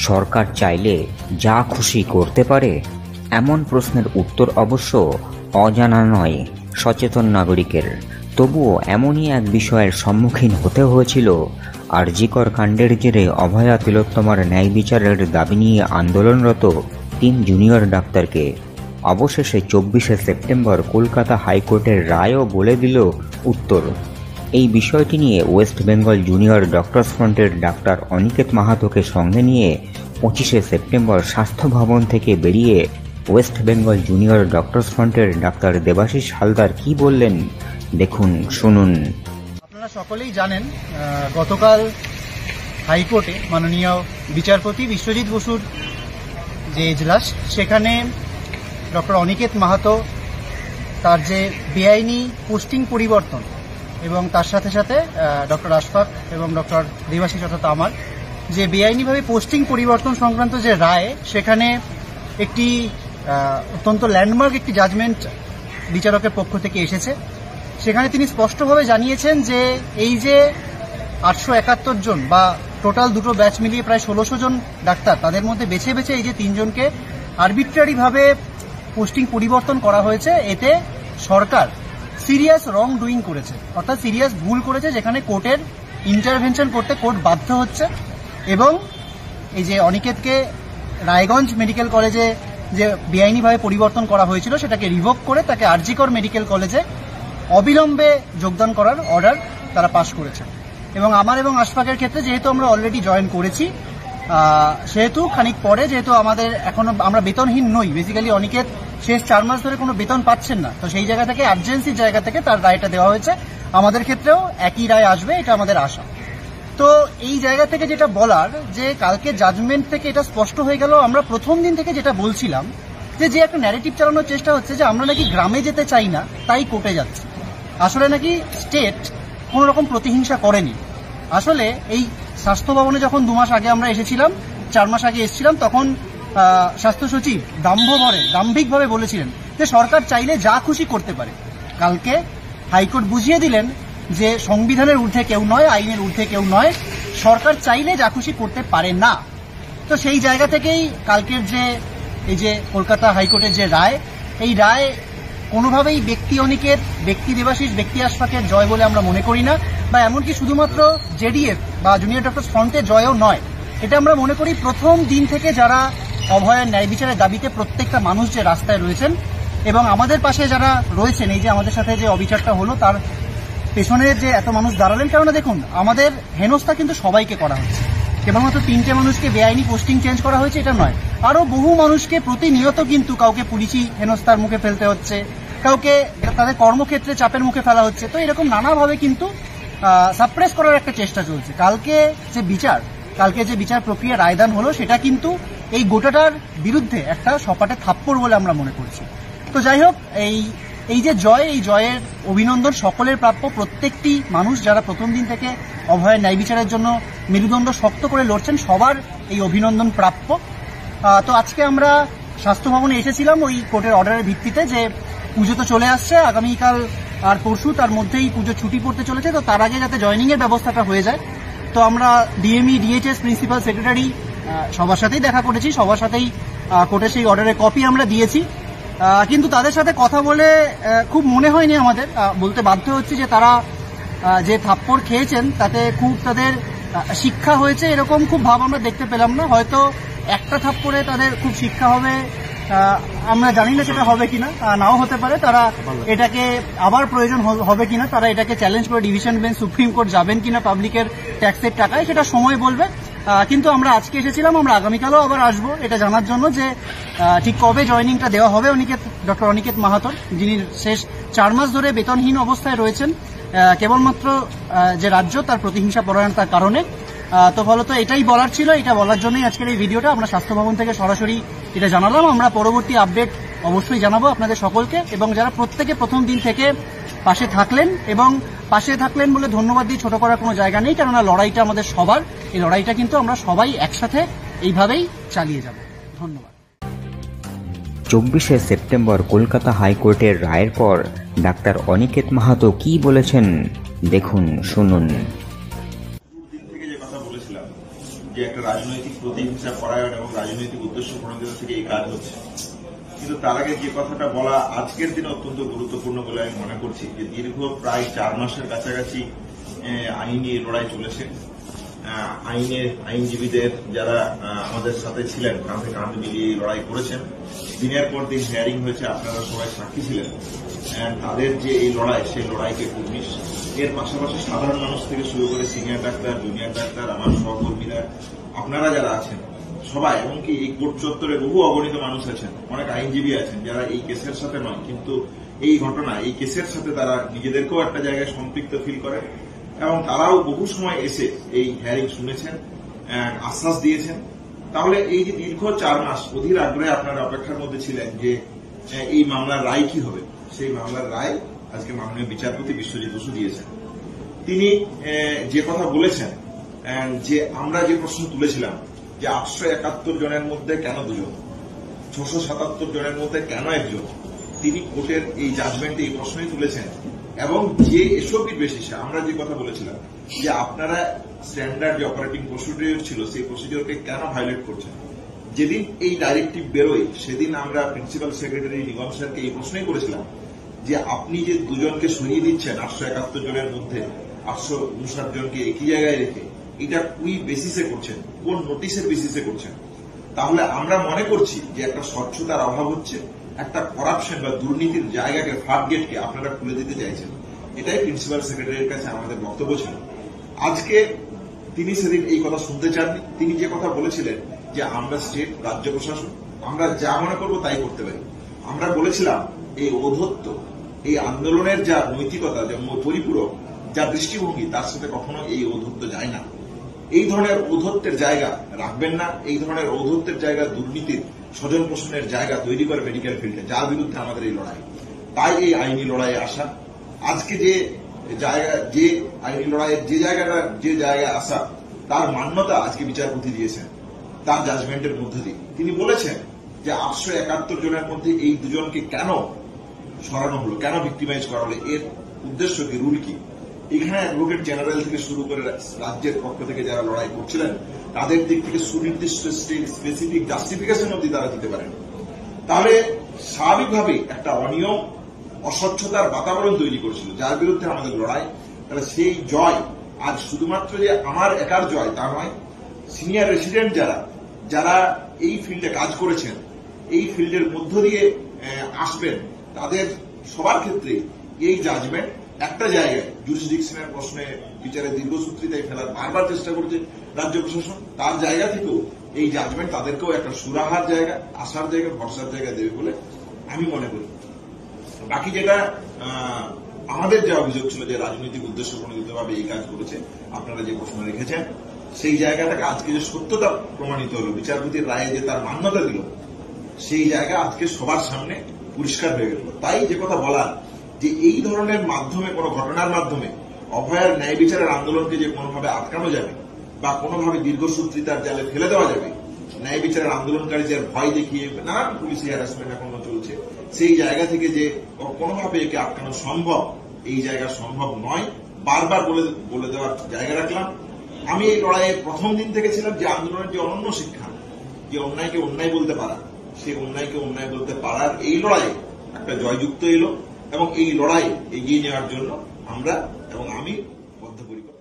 সরকার চাইলে যা খুশি করতে পারে? এমন প্রশ্নের উত্তর অবশ্য অজানা নয় সচেতন নাগরিকের। তবুও এমনই এক বিষয়ের সম্মুখীন হতে হয়েছিল আরজিকর কাণ্ডের জেরে অভয়া তিলোত্তমার ন্যায় বিচারের দাবি নিয়ে আন্দোলনরত 3 জুনিয়র ডাক্তারকে। অবশেষে 24শে সেপ্টেম্বর কলকাতা হাইকোর্টের রায়ও বলে দিল উত্তর। এই বিষয়টি নিয়ে ওয়েস্ট বেঙ্গল জুনিয়র ডক্টরস ফ্রন্টের ডাক্তার অনিকেত মাহাতোকে সঙ্গে নিয়ে 25শে সেপ্টেম্বর স্বাস্থ্য ভবন থেকে বেরিয়ে ওয়েস্ট বেঙ্গল জুনিয়র ডক্টরস ফ্রন্টের ডাক্তার দেবাশিস হালদার কি বললেন দেখুন, শুনুন। আপনারা সকলেই জানেন, গতকাল হাইকোর্টে মাননীয় বিচারপতি বিশ্বজিৎ বসুর যে এজলাস, সেখানে ডক্টর অনিকেত মাহাতো তার যে বেআইনি পোস্টিং পরিবর্তন এবং তার সাথে সাথে ডক্টর আশফাক এবং ডক্টর দেবাশিস অর্থাৎ আমার যে বেআইনিভাবে পোস্টিং পরিবর্তন সংক্রান্ত যে রায়, সেখানে একটি অত্যন্ত ল্যান্ডমার্ক একটি জাজমেন্ট বিচারকের পক্ষ থেকে এসেছে। সেখানে তিনি স্পষ্টভাবে জানিয়েছেন যে এই যে 871 জন বা টোটাল দুটো ব্যাচ মিলিয়ে প্রায় 1600 জন ডাক্তার, তাদের মধ্যে বেছে বেছে এই যে 3 জনকে আরবিট্রারিভাবে পোস্টিং পরিবর্তন করা হয়েছে, এতে সরকার সিরিয়াস রং ডুইং করেছে, অর্থাৎ সিরিয়াস ভুল করেছে, যেখানে কোর্টের ইন্টারভেনশন করতে কোর্ট বাধ্য হচ্ছে। এবং এই যে অনিকেতকে রায়গঞ্জ মেডিকেল কলেজে যে বেআইনিভাবে পরিবর্তন করা হয়েছিল সেটাকে রিভোক করে তাকে আরজিকর মেডিকেল কলেজে অবিলম্বে যোগদান করার অর্ডার তারা পাশ করেছে। এবং আমার এবং আশফাকের ক্ষেত্রে যেহেতু আমরা অলরেডি জয়েন করেছি, সেহেতু খানিক পরে, যেহেতু আমাদের এখনো আমরা বেতনহীন নই, বেসিক্যালি অনিকেত শেষ 4 মাস ধরে কোনো বেতন পাচ্ছেন না, তো সেই জায়গা থেকে আর্জেন্সির জায়গা থেকে তার রায়টা দেওয়া হয়েছে। আমাদের ক্ষেত্রেও একই রায় আসবে, এটা আমাদের আশা। তো এই জায়গা থেকে যেটা বলার, যে কালকে জাজমেন্ট থেকে এটা স্পষ্ট হয়ে গেল, আমরা প্রথম দিন থেকে যেটা বলছিলাম যে একটা ন্যারেটিভ চালানোর চেষ্টা হচ্ছে যে আমরা নাকি গ্রামে যেতে চাই না তাই কোর্টে যাচ্ছি। আসলে নাকি স্টেট কোনো রকম প্রতিহিংসা করেনি। আসলে এই স্বাস্থ্য ভবনে যখন 2 মাস আগে আমরা এসেছিলাম, 4 মাস আগে এসেছিলাম, তখন স্বাস্থ্য সচিব দাম্ভিকভাবে বলেছিলেন যে সরকার চাইলে যা খুশি করতে পারে। কালকে হাইকোর্ট বুঝিয়ে দিলেন যে সংবিধানের ঊর্ধ্বে কেউ নয়, আইনের ঊর্ধ্বে কেউ নয়, সরকার চাইলে যা খুশি করতে পারে না। তো সেই জায়গা থেকেই কালকের যে এই যে কলকাতা হাইকোর্টের যে রায়, এই রায় কোনোভাবেই ব্যক্তি অনিকেত, ব্যক্তি দেবাশিস, ব্যক্তি আশফাকের জয় বলে আমরা মনে করি না, বা এমনকি শুধুমাত্র জেডিএফ বা জুনিয়র ডক্টরস ফ্রন্টের জয়ও নয়। এটা আমরা মনে করি প্রথম দিন থেকে যারা অভয়ের ন্যায় বিচারের দাবিতে প্রত্যেকটা মানুষ যে রাস্তায় রয়েছেন এবং আমাদের পাশে যারা রয়েছেন, এই যে আমাদের সাথে যে অবিচারটা হলো তার পেছনে যে এত মানুষ দাঁড়ালেন, কেননা দেখুন আমাদের হেনস্থা কিন্তু সবাইকে করা হচ্ছে। কেবলমাত্র 3টে মানুষকে বেআইনি পোস্টিং চেঞ্জ করা হয়েছে এটা নয়, আরও বহু মানুষকে প্রতিনিয়ত কিন্তু কাউকে পুলিশি হেনস্থার মুখে ফেলতে হচ্ছে, কাউকে তাদের কর্মক্ষেত্রে চাপের মুখে ফেলা হচ্ছে। তো এরকম নানাভাবে কিন্তু সাপ্রেস করার একটা চেষ্টা চলছে। কালকে যে বিচার প্রক্রিয়া রায়দান হলো, সেটা কিন্তু এই গোটাটার বিরুদ্ধে একটা সপাটে থাপ্পড় বলে আমরা মনে করছি। তো যাই হোক, এই যে জয়, এই জয়ের অভিনন্দন সকলের প্রাপ্য। প্রত্যেকটি মানুষ যারা প্রথম দিন থেকে অভয়ের ন্যায় বিচারের জন্য মেরুদণ্ড শক্ত করে লড়ছেন, সবার এই অভিনন্দন প্রাপ্য। তো আজকে আমরা স্বাস্থ্য ভবনে এসেছিলাম ওই কোর্টের অর্ডারের ভিত্তিতে, যে পুজো তো চলে আসছে, আগামীকাল আর পরশু তার মধ্যেই পুজো ছুটি পড়তে চলেছে, তো তার আগে যাতে জয়নিংয়ের ব্যবস্থাটা হয়ে যায়। তো আমরা ডিএমই, ডিএইচএস, প্রিন্সিপাল সেক্রেটারি সবার সাথেই দেখা করেছি, সবার সাথেই কোর্টের সেই অর্ডারের কপি আমরা দিয়েছি। কিন্তু তাদের সাথে কথা বলে খুব মনে হয়নি, আমাদের বলতে বাধ্য হচ্ছি যে তারা যে থাপ্পড় খেয়েছেন তাতে খুব তাদের শিক্ষা হয়েছে এরকম খুব ভাব আমরা দেখতে পেলাম না। হয়তো একটা থাপ্পড়ে তাদের খুব শিক্ষা হবে, আমরা জানি না সেটা হবে কিনা, নাও হতে পারে। তারা এটাকে আবার প্রয়োজন হবে কিনা, তারা এটাকে চ্যালেঞ্জ করে ডিভিশন বেঞ্চ, সুপ্রিম কোর্ট যাবেন কিনা পাবলিকের ট্যাক্সের টাকায়, সেটা সময় বলবে। কিন্তু আমরা আজকে এসেছিলাম, আমরা আগামীকালও আবার আসবো এটা জানার জন্য যে ঠিক কবে জয়নিংটা দেওয়া হবে ডক্টর অনিকেত মাহাতোর, যিনি শেষ 4 মাস ধরে বেতনহীন অবস্থায় রয়েছেন কেবলমাত্র যে রাজ্য তার প্রতিহিংসা পরায়ণতার কারণে। তো ফলত এটাই বলার ছিল, এটা বলার জন্যই আজকের এই ভিডিওটা। আমরা স্বাস্থ্য ভবন থেকে সরাসরি এটা জানালাম। আমরা পরবর্তী আপডেট অবশ্যই জানাবো আপনাদের সকলকে, এবং যারা প্রত্যেকে প্রথম দিন থেকে পাশে থাকলেন, এবং পাশে থাকলেন বলে ধন্যবাদ দিয়ে ছোট করার কোনো জায়গা নেই, কেননা লড়াইটা আমাদের সবার। এই লড়াইটা কিন্তু আমরা সবাই একসাথে এইভাবেই চালিয়ে যাব। ধন্যবাদ। 24শে সেপ্টেম্বর কলকাতা হাইকোর্টের রায়ের পর ডাক্তার অনিকেত মাহাতো কি বলেছেন দেখুন, শুনুন। যে একটা রাজনৈতিক প্রতিহিংসা পরায়ণ এবং রাজনৈতিক উদ্দেশ্য প্রণোদিত থেকে এই কাজ হচ্ছে। কিন্তু তার আগে যে কথাটা বলা আজকের দিনে অত্যন্ত গুরুত্বপূর্ণ বলে আমি মনে করছি যে দীর্ঘ প্রায় 4 মাসের কাছাকাছি আইনি লড়াই চলেছে। আইনজীবীদের যারা আমাদের সাথে ছিলেন কাঁধে কাঁধ মিলিয়ে লড়াই করেছেন, দিনের পর দিন হিয়ারিং হয়েছে, আপনারা সবাই সাক্ষী ছিলেন। তাদের যে এই লড়াই, সেই লড়াইকে পুলিশ, এর পাশাপাশি সাধারণ মানুষ থেকে শুরু করে সিনিয়র ডাক্তার, জুনিয়র ডাক্তার, আমার সহকর্মীরা, আপনারা যারা আছেন সবাই, এমনকি এই কোর্ট চত্বরে বহু অগণিত মানুষ আছেন, অনেক আইনজীবী আছেন যারা এই কেসের সাথে নয়, কিন্তু এই ঘটনা, এই কেসের সাথে তারা নিজেদেরকেও একটা জায়গায় সম্পৃক্ত ফিল করেন এবং তারাও বহু সময় এসে এই হিয়ারিং শুনেছেন, আশ্বাস দিয়েছেন। তাহলে এই যে দীর্ঘ 4 মাস অধীর আগ্রহে আপনারা অপেক্ষার মধ্যে ছিলেন যে এই মামলার রায় কি হবে, সেই মামলার রায় আজকে মাননীয় বিচারপতি বিশ্বজিৎ বসু দিয়েছেন। তিনি যে কথা বলেছেন, যে আমরা যে প্রশ্ন তুলেছিলাম যে 871 জনের মধ্যে কেন 2 জন, 677 জনের মধ্যে কেন 1 জন, তিনি কোর্টের এই জাজমেন্টে এই প্রশ্নই তুলেছেন। এবং যে এসওপির বেসিসে আমরা যে কথা বলেছিলাম যে আপনারা স্ট্যান্ডার্ড যে অপারেটিং প্রসিডিওর ছিল সেই প্রসিডিওরকে কেন ভায়োলেট করছেন, যেদিন এই ডাইরেক্টিভ বেরোয় সেদিন আমরা প্রিন্সিপাল সেক্রেটারি নিগম স্যারকে এই প্রশ্নই করেছিলাম যে আপনি যে 2 জনকে সরিয়ে দিচ্ছেন 871 জনের মধ্যে 859 জনকে একই জায়গায় রেখে, এটা কুই বেসিসে করছেন, কোন নোটিশের বেসিসে করছেন। তাহলে আমরা মনে করছি যে একটা স্বচ্ছতার অভাব হচ্ছে, একটা করাপশন বা দুর্নীতির জায়গাকে, ফ্লাডগেটকে আপনারা খুলে দিতে চাইছেন। এটাই প্রিন্সিপাল সেক্রেটারির কাছে আমাদের বক্তব্য ছিল। আজকে তিনি সেদিন এই কথা শুনতে চাননি। তিনি যে কথা বলেছিলেন যে আমরা স্টেট, রাজ্য প্রশাসন, আমরা যা মনে করব তাই করতে পারি। আমরা বলেছিলাম এই ঔদ্ধত্য, এই আন্দোলনের যা নৈতিকতা, যা পরিপূরক, যা দৃষ্টিভঙ্গি, তার সাথে কখনো এই ঔদ্ধত্য যায় না। এই ধরনের ঔদ্ধত্যের জায়গা রাখবেন না। এই ধরনের ঔদ্ধত্যের জায়গা, দুর্নীতির স্বজন পোষণের জায়গা তৈরি করে মেডিকেল ফিল্ডে, যার বিরুদ্ধে আমাদের এই লড়াই। তাই এই আইনি লড়াইয়ে আসা। আজকে যে জায়গা, যে আইনি লড়াইয়ের যে জায়গায় আসা, তার মান্যতা আজকে বিচারপতি দিয়েছেন তার জাজমেন্টের মধ্যে দিয়ে। তিনি বলেছেন যে 871 জনের মধ্যে এই 2 জনকে কেন সরানো হলো, কেন ভিক্টিমাইজ করা হলো, এর উদ্দেশ্য কি, রুল কি। এখানে অ্যাডভোকেট জেনারেল থেকে শুরু করে রাজ্যের পক্ষ থেকে যারা লড়াই করছিলেন তাদের দিক থেকে সুনির্দিষ্ট স্পেসিফিক জাস্টিফিকেশন অব্দি তারা দিতে পারেন। তাহলে স্বাভাবিকভাবেই একটা অনিয়ম, অস্বচ্ছতার বাতাবরণ তৈরি করেছিল, যার বিরুদ্ধে আমাদের লড়াই। তাহলে সেই জয় আজ শুধুমাত্র যে আমার একার জয় তা নয়, সিনিয়র রেসিডেন্ট যারা এই ফিল্ডে কাজ করেছেন, এই ফিল্ডের মধ্য দিয়ে আসবেন, তাদের সবার ক্ষেত্রে এই জাজমেন্ট একটা জায়গায় জুরিসডিকশনের প্রশ্নে বিচারের দীর্ঘসূত্রিতায় ফেলার বারবার চেষ্টা করছে রাজ্য প্রশাসন, তার জায়গা থেকেও এই জাজমেন্ট তাদেরকেও একটা সুরাহার জায়গা, আশার জায়গা, ভরসার জায়গা দেবে বলে আমি মনে করি। বাকি যেটা আমাদের যে অভিযোগ ছিল যে রাজনৈতিক উদ্দেশ্য প্রণোদিতভাবে এই কাজ করেছে, আপনারা যে প্রশ্ন রেখেছেন, সেই জায়গাটাকে আজকে যে সত্যতা প্রমাণিত হলো, বিচারপতির রায়ে যে তার মান্যতা দিল, সেই জায়গা আজকে সবার সামনে পরিষ্কার হয়ে গেল। তাই যে কথা বলার যে এই ধরনের মাধ্যমে, কোন ঘটনার মাধ্যমে অভয়ার ন্যায় বিচারের আন্দোলনকে যে কোনোভাবে আটকানো যাবে বা কোনোভাবে দীর্ঘসূত্রিতার জালে ফেলে দেওয়া যাবে, ন্যায় বিচারের আন্দোলনকারী যার ভয় দেখিয়ে নানান পুলিশি হ্যারাসমেন্ট এখনো চলছে, সেই জায়গা থেকে যে কোনোভাবে একে আটকানো সম্ভব, এই জায়গা সম্ভব নয়, বারবার বলে দেওয়ার জায়গা রাখলাম। আমি এই লড়াইয়ের প্রথম দিন থেকে ছিলাম যে আন্দোলনের যে অনন্য শিক্ষা, যে অন্যায়কে অন্যায় বলতে পারা, সেই অন্যায়কে অন্যায় বলতে পারার এই লড়াইয়ে একটা জয়যুক্ত এলো এবং এই লড়াই এগিয়ে নেওয়ার জন্য আমরা এবং আমি বদ্ধপরিকর।